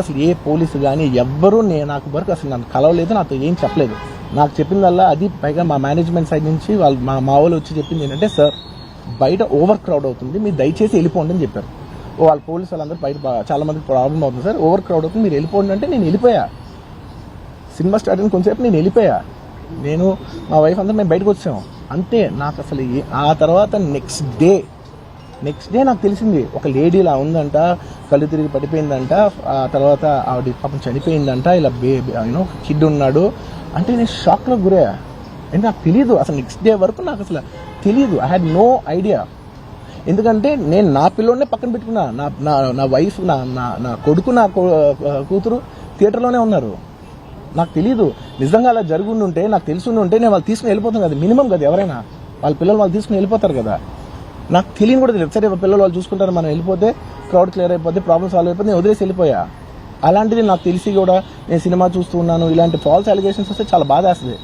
అసలు ఏ పోలీసు కానీ ఎవ్వరూ నాకు వరకు అసలు నన్ను కలవలేదు, నాతో ఏం చెప్పలేదు. నాకు చెప్పిందల్లా అది పైగా మా మేనేజ్మెంట్ సైడ్ నుంచి వాళ్ళు మా వాళ్ళు వచ్చి చెప్పింది ఏంటంటే, సార్ బయట ఓవర్ క్రౌడ్ అవుతుంది, మీరు దయచేసి వెళ్ళిపోండి అని చెప్పారు. వాళ్ళ పోలీసు వాళ్ళందరూ బయట చాలా మందికి ప్రాబ్లం అవుతుంది సార్, ఓవర్ క్రౌడ్ అవుతుంది, మీరు వెళ్ళిపోండి అంటే నేను వెళ్ళిపోయా. సినిమా స్టార్ట్ అయిన కొంచెంసేపు నేను వెళ్ళిపోయా. నేను మా వైఫ్ అందరూ మేము బయటకు వచ్చాము అంతే. నాకు అసలు ఆ తర్వాత నెక్స్ట్ డే నాకు తెలిసింది ఒక లేడీలా ఉందంట, కళ్ళు తిరిగి పడిపోయిందంట, ఆ తర్వాత ఆవిడ పాపం చనిపోయిందంట, ఇలా కిడ్ ఉన్నాడు అంటే నేను షాక్లో గురయ్యా. అంటే నాకు తెలియదు అసలు, నెక్స్ట్ డే వరకు నాకు అసలు తెలియదు. I had no idea. ఎందుకంటే నేను నా పిల్లోనే పక్కన పెట్టుకున్నా, నా వైఫ్, నా కొడుకు, నా కూతురు థియేటర్లోనే ఉన్నారు. నాకు తెలియదు. నిజంగా అలా జరుగుండుంటే, నాకు తెలుసుండుంటే నేను వాళ్ళు తీసుకుని వెళ్ళిపోతాను కదా, మినిమం కదా. ఎవరైనా వాళ్ళ పిల్లలు వాళ్ళు తీసుకుని వెళ్ళిపోతారు కదా. నాకు తెలియని కూడా తెలియదు. సరే పిల్లలు వాళ్ళు చూసుకుంటారు, మనం వెళ్ళిపోతే క్రౌడ్ క్లియర్ అయిపోతే, ప్రాబ్లమ్ సాల్వ్ అయిపోతే నేను వదిలేసి వెళ్ళిపోయా. అలాంటిది నాకు తెలిసి కూడా నేను సినిమా చూస్తూ ఉన్నాను, ఇలాంటి ఫాల్స్ అలిగేషన్స్ వస్తే చాలా బాధ వేస్తుంది.